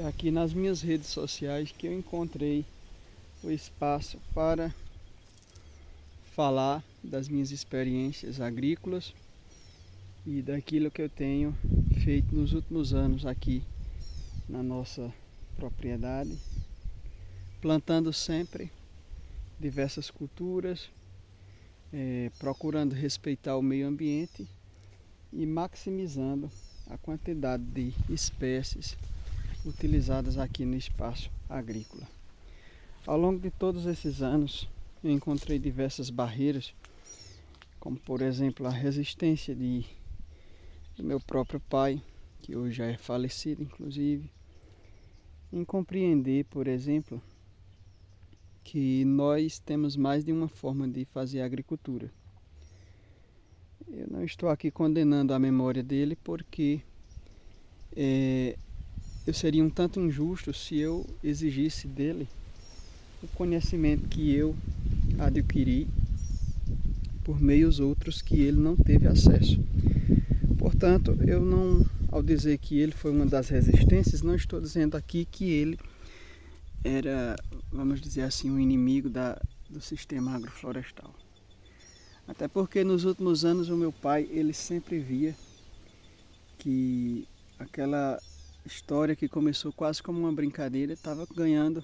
É aqui nas minhas redes sociais que eu encontrei o espaço para falar das minhas experiências agrícolas e daquilo que eu tenho feito nos últimos anos aqui na nossa propriedade, plantando sempre diversas culturas, procurando respeitar o meio ambiente e maximizando a quantidade de espécies utilizadas aqui no espaço agrícola. Ao longo de todos esses anos, eu encontrei diversas barreiras, como por exemplo a resistência do meu próprio pai, que hoje já é falecido inclusive, em compreender, por exemplo, que nós temos mais de uma forma de fazer agricultura. Eu não estou aqui condenando a memória dele porque eu seria um tanto injusto se eu exigisse dele o conhecimento que eu adquiri por meios outros que ele não teve acesso. Portanto, eu não, ao dizer que ele foi uma das resistências, não estou dizendo aqui que ele era, vamos dizer assim, um inimigo do sistema agroflorestal. Até porque nos últimos anos o meu pai, ele sempre via que aquela história que começou quase como uma brincadeira estava ganhando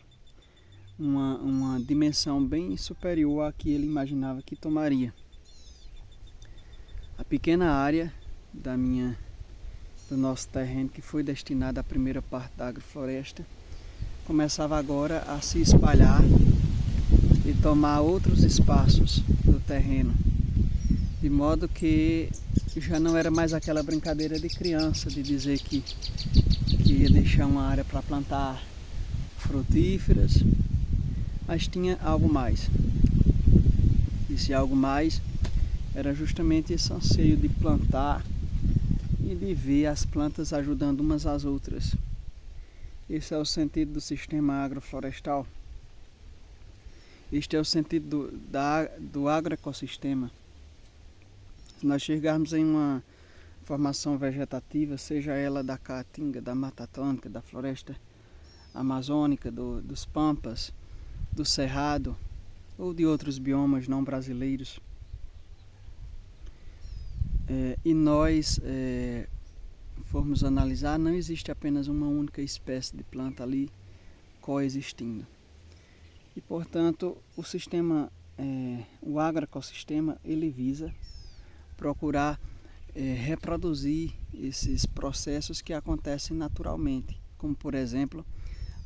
uma dimensão bem superior à que ele imaginava que tomaria. A pequena área do nosso terreno que foi destinada à primeira parte da agrofloresta começava agora a se espalhar e tomar outros espaços do terreno, de modo que já não era mais aquela brincadeira de criança de dizer que ia deixar uma área para plantar frutíferas, mas tinha algo mais. Esse algo mais era justamente esse anseio de plantar e de ver as plantas ajudando umas às outras. Esse é o sentido do sistema agroflorestal. Este é o sentido do agroecossistema. Se nós chegarmos em uma formação vegetativa, seja ela da caatinga, da Mata Atlântica, da floresta amazônica, dos pampas, do cerrado ou de outros biomas não brasileiros, e nós formos analisar, não existe apenas uma única espécie de planta ali coexistindo. E portanto o agroecossistema ele visa procurar reproduzir esses processos que acontecem naturalmente, como por exemplo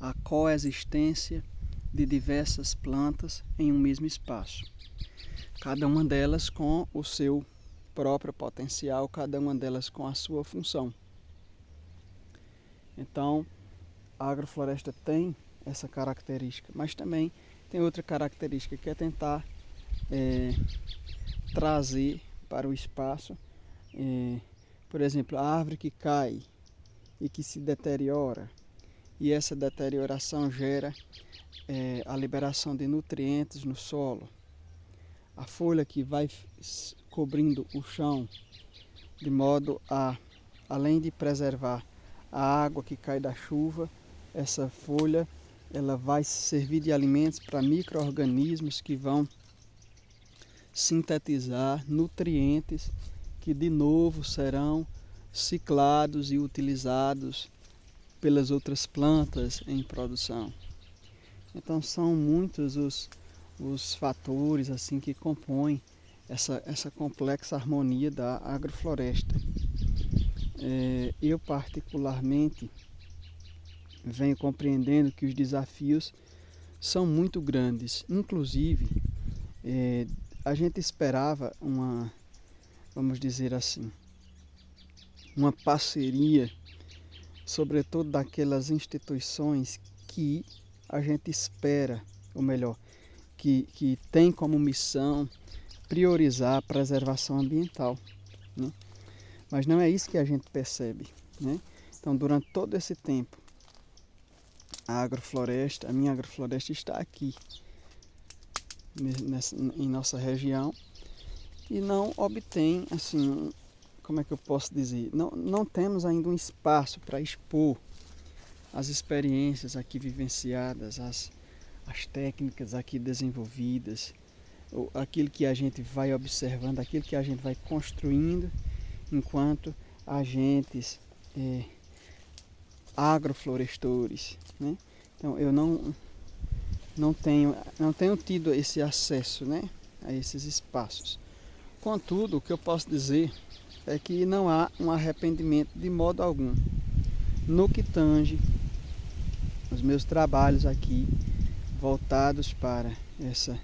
a coexistência de diversas plantas em um mesmo espaço, cada uma delas com o seu próprio potencial, cada uma delas com a sua função. Então, a agrofloresta tem essa característica, mas também tem outra característica que é tentar trazer para o espaço, por exemplo, a árvore que cai e que se deteriora, e essa deterioração gera a liberação de nutrientes no solo, a folha que vai cobrindo o chão, de modo a, além de preservar a água que cai da chuva, essa folha ela vai servir de alimentos para micro-organismos que vão sintetizar nutrientes que de novo serão ciclados e utilizados pelas outras plantas em produção. Então são muitos os fatores assim que compõem essa complexa harmonia da agrofloresta. Eu particularmente venho compreendendo que os desafios são muito grandes. Inclusive, a gente esperava vamos dizer assim, uma parceria, sobretudo daquelas instituições que a gente espera, ou melhor, que tem como missão priorizar a preservação ambiental, né? Mas não é isso que a gente percebe, né? Então, durante todo esse tempo, a minha agrofloresta está aqui, em nossa região, e não obtém, assim, como é que eu posso dizer, não temos ainda um espaço para expor as experiências aqui vivenciadas, as técnicas aqui desenvolvidas, aquilo que a gente vai observando, aquilo que a gente vai construindo enquanto agentes agroflorestores, né? Então eu não tenho tido esse acesso, né, a esses espaços. Contudo, o que eu posso dizer é que não há um arrependimento de modo algum no que tange os meus trabalhos aqui voltados para essa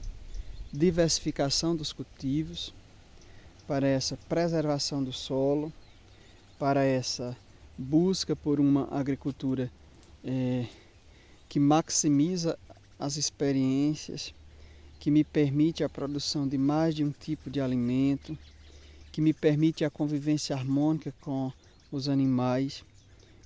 diversificação dos cultivos, para essa preservação do solo, para essa busca por uma agricultura que maximiza as experiências, que me permite a produção de mais de um tipo de alimento, que me permite a convivência harmônica com os animais,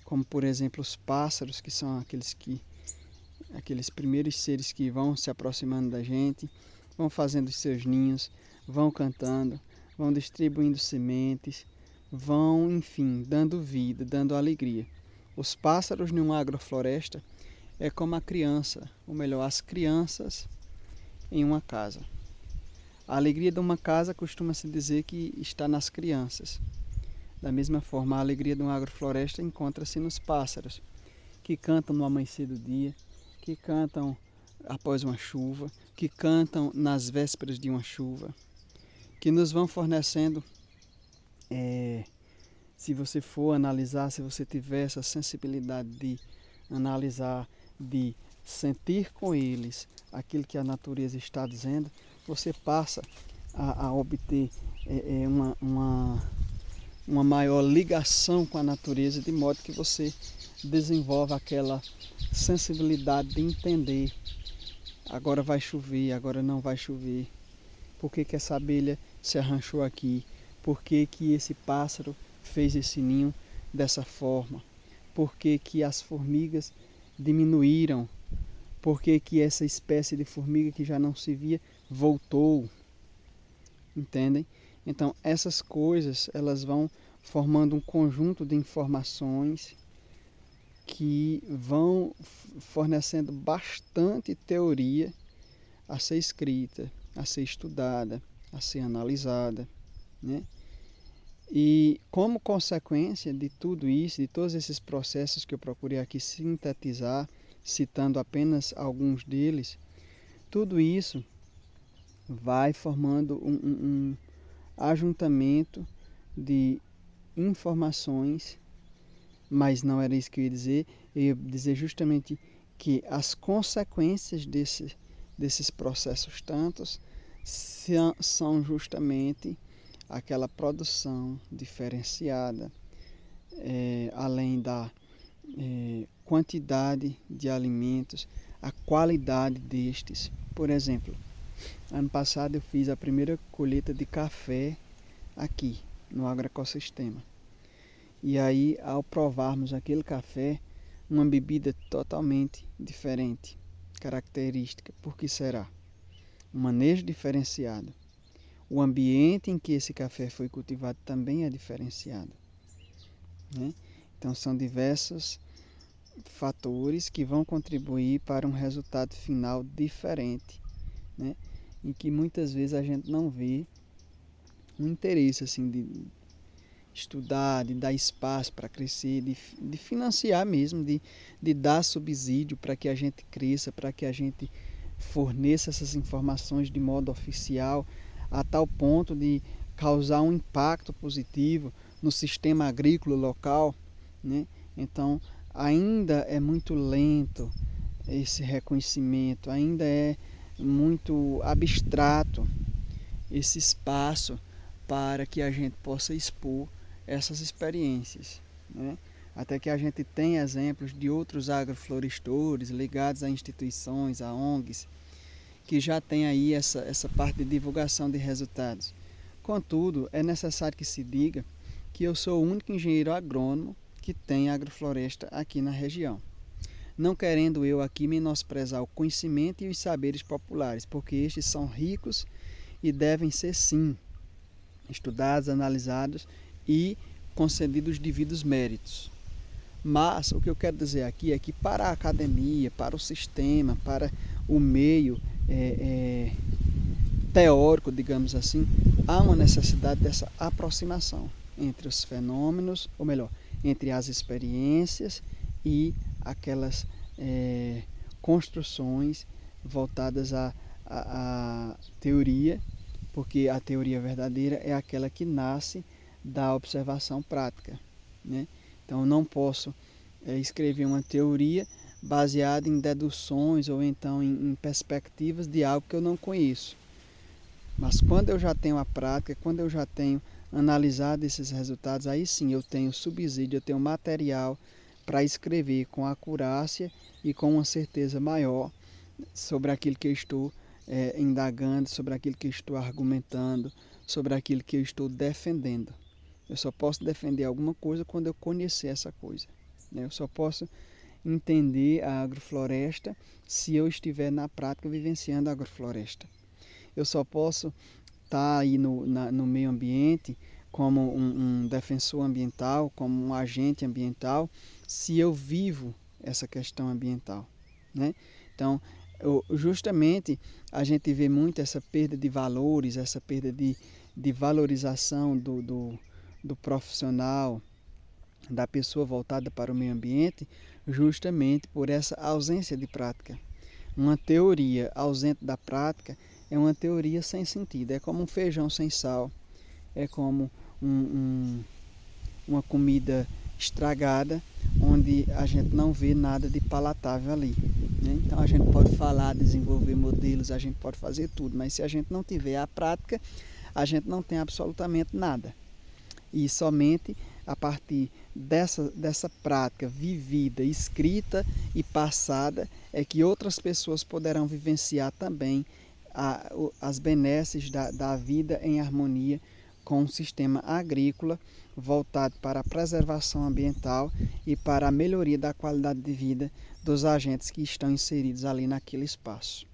como por exemplo os pássaros, que são aqueles primeiros seres que vão se aproximando da gente, vão fazendo os seus ninhos, vão cantando, vão distribuindo sementes, vão, enfim, dando vida, dando alegria. Os pássaros numa agrofloresta é como a criança, ou melhor, as crianças em uma casa. A alegria de uma casa costuma-se dizer que está nas crianças. Da mesma forma, a alegria de uma agrofloresta encontra-se nos pássaros, que cantam no amanhecer do dia, que cantam após uma chuva, que cantam nas vésperas de uma chuva, que nos vão fornecendo, se você for analisar, se você tiver essa sensibilidade de analisar, de sentir com eles aquilo que a natureza está dizendo, você passa a obter uma maior ligação com a natureza, de modo que você desenvolve aquela sensibilidade de entender: agora vai chover, agora não vai chover, por que essa abelha se arranchou aqui, por que esse pássaro fez esse ninho dessa forma, por que as formigas diminuíram, por que essa espécie de formiga que já não se via voltou. Entendem? Então essas coisas, elas vão formando um conjunto de informações que vão fornecendo bastante teoria a ser escrita, a ser estudada, a ser analisada, né? E como consequência de tudo isso, de todos esses processos que eu procurei aqui sintetizar, citando apenas alguns deles, tudo isso vai formando um ajuntamento de informações, mas não era isso que eu ia dizer. Eu ia dizer justamente que as consequências desses processos tantos são justamente aquela produção diferenciada, além da quantidade de alimentos, a qualidade destes. Por exemplo, ano passado eu fiz a primeira colheita de café aqui no agroecossistema. E aí, ao provarmos aquele café, uma bebida totalmente diferente, característica. Por que será? Um manejo diferenciado. O ambiente em que esse café foi cultivado também é diferenciado, né? Então são diversos fatores que vão contribuir para um resultado final diferente, né? Em que muitas vezes a gente não vê um interesse assim de estudar, de dar espaço para crescer, de financiar mesmo, de dar subsídio para que a gente cresça, para que a gente forneça essas informações de modo oficial, a tal ponto de causar um impacto positivo no sistema agrícola local, né? Então, ainda é muito lento esse reconhecimento, ainda é muito abstrato esse espaço para que a gente possa expor essas experiências, né? Até que a gente tenha exemplos de outros agroflorestores ligados a instituições, a ONGs, que já tem aí essa parte de divulgação de resultados. Contudo, é necessário que se diga que eu sou o único engenheiro agrônomo que tem agrofloresta aqui na região. Não querendo eu aqui menosprezar o conhecimento e os saberes populares, porque estes são ricos e devem ser sim estudados, analisados e concedidos devidos méritos. Mas o que eu quero dizer aqui é que para a academia, para o sistema, para o meio teórico, digamos assim, há uma necessidade dessa aproximação entre os fenômenos, ou melhor, entre as experiências e aquelas construções voltadas à teoria, porque a teoria verdadeira é aquela que nasce da observação prática, né? Então, eu não posso escrever uma teoria baseada em deduções ou então em perspectivas de algo que eu não conheço. Mas quando eu já tenho a prática, quando eu já tenho analisado esses resultados, aí sim eu tenho subsídio, eu tenho material para escrever com acurácia e com uma certeza maior sobre aquilo que eu estou indagando, sobre aquilo que eu estou argumentando, sobre aquilo que eu estou defendendo. Eu só posso defender alguma coisa quando eu conhecer essa coisa, né? Eu só posso entender a agrofloresta se eu estiver na prática vivenciando a agrofloresta. Eu só posso estar aí no meio ambiente como um defensor ambiental, como um agente ambiental, se eu vivo essa questão ambiental, né? Então, justamente a gente vê muito essa perda de valores, essa perda de valorização do profissional, da pessoa voltada para o meio ambiente, justamente por essa ausência de prática. Uma teoria ausente da prática é uma teoria sem sentido, é como um feijão sem sal, é como uma comida estragada, onde a gente não vê nada de palatável ali, né? Então a gente pode falar, desenvolver modelos, a gente pode fazer tudo, mas se a gente não tiver a prática, a gente não tem absolutamente nada. E somente a partir dessa prática vivida, escrita e passada é que outras pessoas poderão vivenciar também as benesses da vida em harmonia com o sistema agrícola voltado para a preservação ambiental e para a melhoria da qualidade de vida dos agentes que estão inseridos ali naquele espaço.